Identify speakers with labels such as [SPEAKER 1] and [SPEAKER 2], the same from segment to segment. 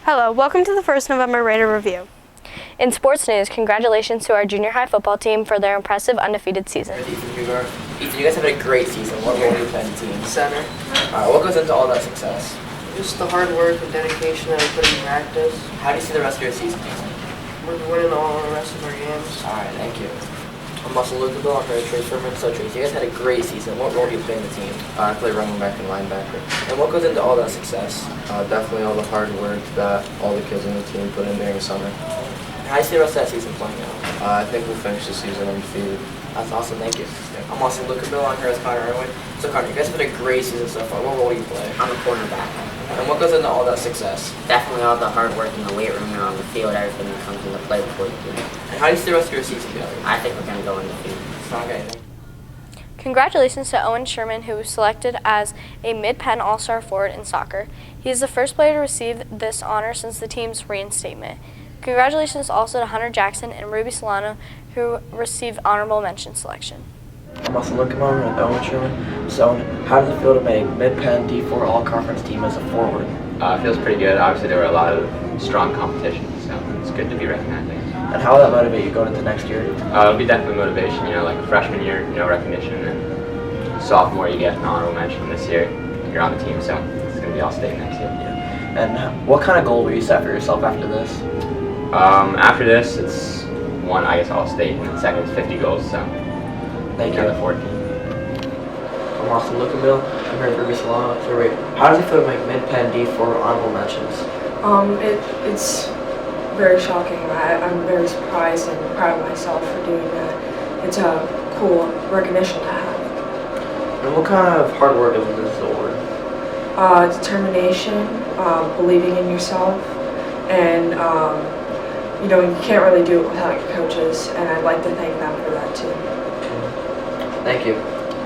[SPEAKER 1] Hello, welcome to the First November Raider Review.
[SPEAKER 2] In sports news, congratulations to our junior high football team for their impressive undefeated season.
[SPEAKER 3] Ethan, you guys have had a great season. What role do you play in the team?
[SPEAKER 4] Center.
[SPEAKER 3] What goes into all that success?
[SPEAKER 4] Just the hard work and dedication that we put in practice.
[SPEAKER 3] How do you see the rest of your season, Ethan?
[SPEAKER 4] We're winning all the rest of our games.
[SPEAKER 3] Alright, thank you. I'm Muscle Lucaville. I'm here to Trace Furman. So Trace, you guys had a great season. What role do you play in the team?
[SPEAKER 5] I play running back and linebacker.
[SPEAKER 3] And what goes into all that success?
[SPEAKER 5] Definitely all the hard work that all the kids on the team put in during summer.
[SPEAKER 3] And how do you see the rest of that season playing out?
[SPEAKER 5] I think we'll finish the season undefeated.
[SPEAKER 3] That's awesome, thank you. I'm Muscle Lucaville. I'm here as Connor Irwin. So Connor, you guys have had a great season so far. What role do you play?
[SPEAKER 6] I'm a cornerback.
[SPEAKER 3] And what goes into all that success?
[SPEAKER 6] Definitely all the hard work in the weight room and on the field, everything that comes into play before the game.
[SPEAKER 3] And how do you see the rest of your season going?
[SPEAKER 6] I think we're going to go undefeated.
[SPEAKER 3] Okay.
[SPEAKER 2] Congratulations to Owen Sherman, who was selected as a Mid-Penn All-Star forward in soccer. He is the first player to receive this honor since the team's reinstatement. Congratulations also to Hunter Jackson and Ruby Solano, who received honorable mention selection.
[SPEAKER 3] I'm Muscle Lucaville with Owen Sherman. So, how does it feel to make Mid-Penn D4 All-Conference team as a forward?
[SPEAKER 7] It feels pretty good. Obviously, there were a lot of strong competition, so it's good to be recognized.
[SPEAKER 3] And how will that motivate you going into next year?
[SPEAKER 7] It'll be definitely motivation. Like freshman year, recognition, and sophomore you get an honorable mention. This year, you're on the team, so it's going to be all state next year.
[SPEAKER 3] Yeah. And what kind of goal will you set for yourself after this?
[SPEAKER 7] After this, it's one, I guess, all state, and then second is 50 goals. So
[SPEAKER 3] thank you.
[SPEAKER 7] The 14.
[SPEAKER 3] I'm Austin Lucaville. I'm here for Ruby Solano. So, wait, how does it feel to make Mid-Penn D4 honorable mentions?
[SPEAKER 8] It's very shocking. I'm very surprised and proud of myself for doing that. It's a cool recognition to have.
[SPEAKER 3] And what kind of hard work is in this award?
[SPEAKER 8] Determination, believing in yourself, and you can't really do it without your coaches, and I'd like to thank them for that too.
[SPEAKER 3] Thank you.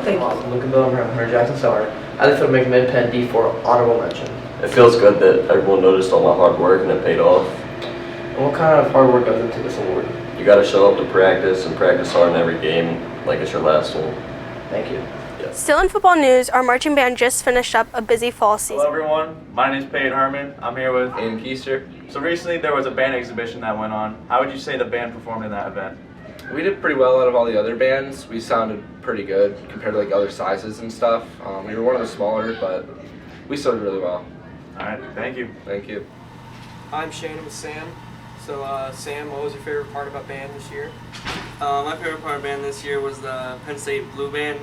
[SPEAKER 8] Thank you.
[SPEAKER 3] I'm Lucaville. I'm Hunter Jackson. Sorry. How does it feel to make Mid-Penn D4 honorable mention?
[SPEAKER 9] It feels good that everyone noticed all my hard work and it paid off.
[SPEAKER 3] And what kind of hard work goes into this award?
[SPEAKER 9] You got to show up to practice and practice hard in every game like it's your last one.
[SPEAKER 3] Thank you.
[SPEAKER 9] Yeah.
[SPEAKER 1] Still in football news, our marching band just finished up a busy fall season.
[SPEAKER 10] Hello everyone, my name is Peyton Herman. I'm here with Aiden Keister. So recently there was a band exhibition that went on. How would you say the band performed in that event?
[SPEAKER 11] We did pretty well out of all the other bands. We sounded pretty good compared to other sizes and stuff. We were one of the smaller, but we still did really well.
[SPEAKER 10] Alright, thank you.
[SPEAKER 11] Thank you.
[SPEAKER 4] I'm Shane with Sam. So Sam, what was your favorite part about band this year?
[SPEAKER 12] My favorite part of band this year was the Penn State Blue Band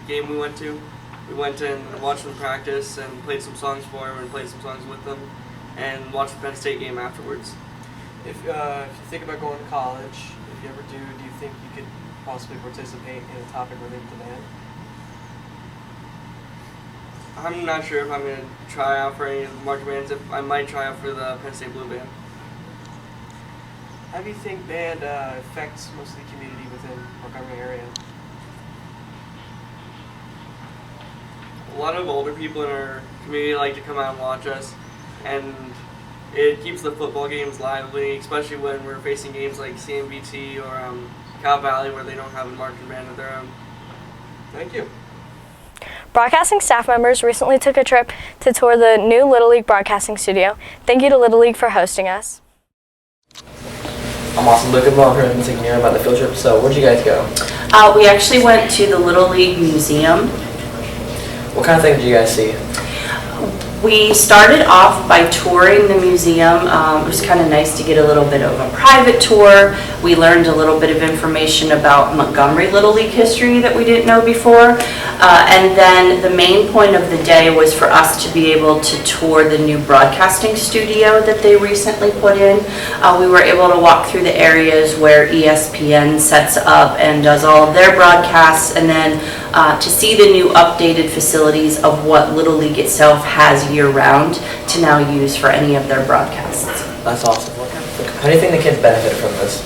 [SPEAKER 12] game we went to. We went and watched them practice and played some songs for them and played some songs with them and watched the Penn State game afterwards.
[SPEAKER 4] If you think about going to college, if you ever do you think you could possibly participate in a topic related to band?
[SPEAKER 12] I'm not sure if I'm going to try out for any of the marching bands. If I might try out for the Penn State Blue Band.
[SPEAKER 4] How do you think band affects most of the community within Montgomery area?
[SPEAKER 12] A lot of older people in our community like to come out and watch us, and it keeps the football games lively, especially when we're facing games like CMBT or Cal Valley where they don't have a marching band of their own.
[SPEAKER 4] Thank you.
[SPEAKER 2] Broadcasting staff members recently took a trip to tour the new Little League broadcasting studio. Thank you to Little League for hosting us.
[SPEAKER 3] I'm Austin Lucaville. I'm here with Ms. Ignier about the field trip. So, where'd you guys go?
[SPEAKER 13] We actually went to the Little League Museum.
[SPEAKER 3] What kind of things did you guys see?
[SPEAKER 13] We started off by touring the museum. It was kind of nice to get a little bit of a private tour. We learned a little bit of information about Montgomery Little League history that we didn't know before. And then the main point of the day was for us to be able to tour the new broadcasting studio that they recently put in. We were able to walk through the areas where ESPN sets up and does all of their broadcasts, and then to see the new updated facilities of what Little League itself has year-round to now use for any of their broadcasts.
[SPEAKER 3] That's awesome. How do you think the kids benefited from this?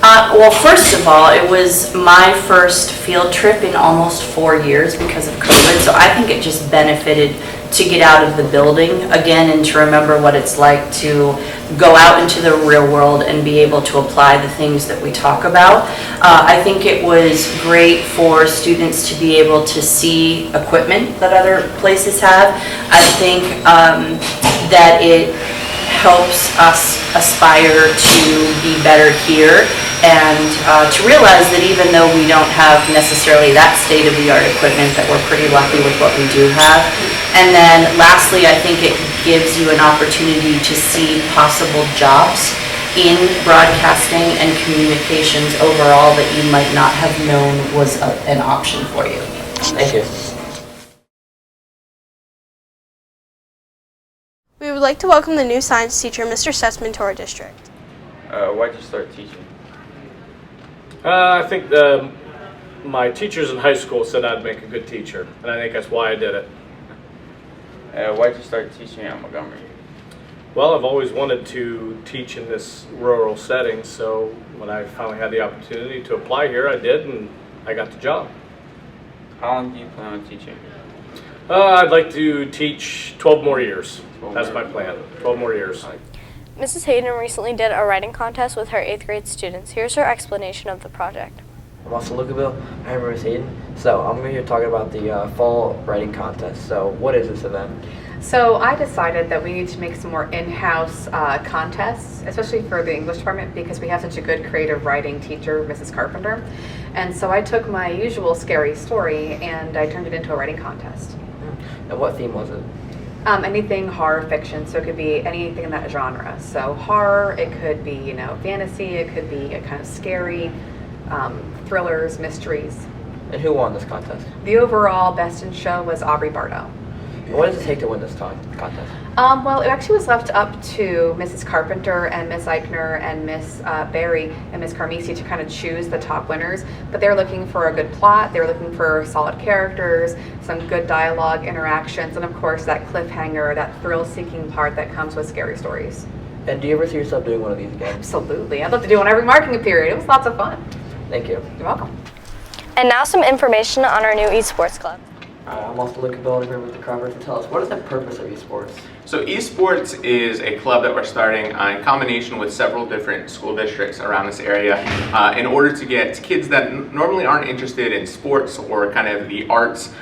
[SPEAKER 13] Well, first of all, it was my first field trip in almost 4 years because of COVID, so I think it just benefited to get out of the building again and to remember what it's like to go out into the real world and be able to apply the things that we talk about. I think it was great for students to be able to see equipment that other places have. I think that it helps us aspire to be better here and to realize that even though we don't have necessarily that state-of-the-art equipment, that we're pretty lucky with what we do have. And then lastly, I think it gives you an opportunity to see possible jobs in broadcasting and communications overall that you might not have known was an option for you.
[SPEAKER 3] Thank you.
[SPEAKER 1] We would like to welcome the new science teacher, Mr. Stutzman, to our district.
[SPEAKER 14] Why'd you start teaching?
[SPEAKER 15] I think my teachers in high school said I'd make a good teacher, and I think that's why I did it.
[SPEAKER 14] Why'd you start teaching at Montgomery?
[SPEAKER 15] Well, I've always wanted to teach in this rural setting, so when I finally had the opportunity to apply here, I did, and I got the job.
[SPEAKER 14] How long do you plan on teaching?
[SPEAKER 15] I'd like to teach 12 more years. That's my plan, 12 more years.
[SPEAKER 2] Mrs. Hayden recently did a writing contest with her 8th grade students. Here's her explanation of the project.
[SPEAKER 3] I'm Austin Lucaville. I'm Miss Hayden. So I'm here talking about the fall writing contest. So what is this event?
[SPEAKER 16] So I decided that we need to make some more in-house contests, especially for the English department, because we have such a good creative writing teacher, Mrs. Carpenter. And so I took my usual scary story and I turned it into a writing contest.
[SPEAKER 3] And what theme was it?
[SPEAKER 16] Anything horror fiction, so it could be anything in that genre. So horror, it could be, you know, fantasy, it could be a kind of scary, thrillers, mysteries.
[SPEAKER 3] And who won this contest?
[SPEAKER 16] The overall best in show was Aubrey Bardo.
[SPEAKER 3] What does it take to win this contest?
[SPEAKER 16] Well, it actually was left up to Mrs. Carpenter and Miss Eichner and Miss Barry and Miss Carmisi to kind of choose the top winners. But they were looking for a good plot, they were looking for solid characters, some good dialogue interactions, and of course that cliffhanger, that thrill-seeking part that comes with scary stories.
[SPEAKER 3] And do you ever see yourself doing one of these again?
[SPEAKER 16] Absolutely. I'd love to do one every marking period. It was lots of fun.
[SPEAKER 3] Thank you.
[SPEAKER 16] You're welcome.
[SPEAKER 2] And now some information on our new esports club.
[SPEAKER 3] I'm Austin Lucaville here with the Crawford. Tell us, what is the purpose of esports?
[SPEAKER 7] So esports is a club that we're starting in combination with several different school districts around this area in order to get kids that normally aren't interested in sports or kind of the arts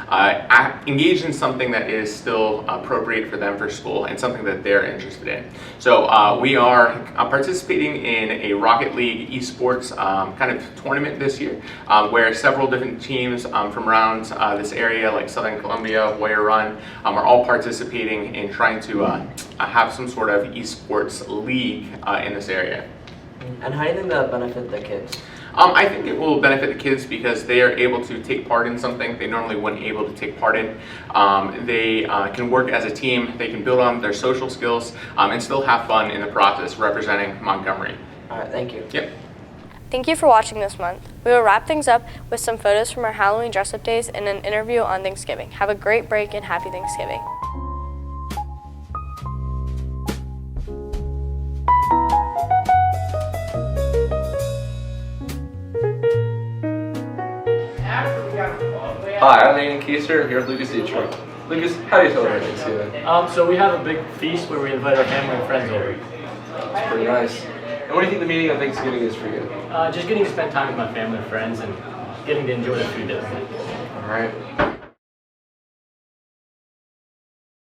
[SPEAKER 7] engaged in something that is still appropriate for them for school and something that they're interested in. So we are participating in a Rocket League esports kind of tournament this year where several different teams from around this area like Southern Columbia, Warrior Run are all participating in trying to have some sort of esports league in this area.
[SPEAKER 3] And how do you think that benefit the kids?
[SPEAKER 7] I think it will benefit the kids because they are able to take part in something they normally wouldn't be able to take part in. They can work as a team, they can build on their social skills, and still have fun in the process representing Montgomery.
[SPEAKER 3] All right, thank you.
[SPEAKER 7] Yep.
[SPEAKER 2] Thank you for watching this month. We will wrap things up with some photos from our Halloween dress-up days and an interview on Thanksgiving. Have a great break and happy Thanksgiving.
[SPEAKER 11] Hi, I'm Aiden Keister. I'm here with Lucas Dietrich. Lucas, how do you celebrate Thanksgiving?
[SPEAKER 17] So we have a big feast where we invite our family and friends over.
[SPEAKER 11] That's pretty nice. And what do you think the meaning of Thanksgiving is for you?
[SPEAKER 17] Just getting to spend time with my family and friends and getting to enjoy the food that we make.
[SPEAKER 11] All right.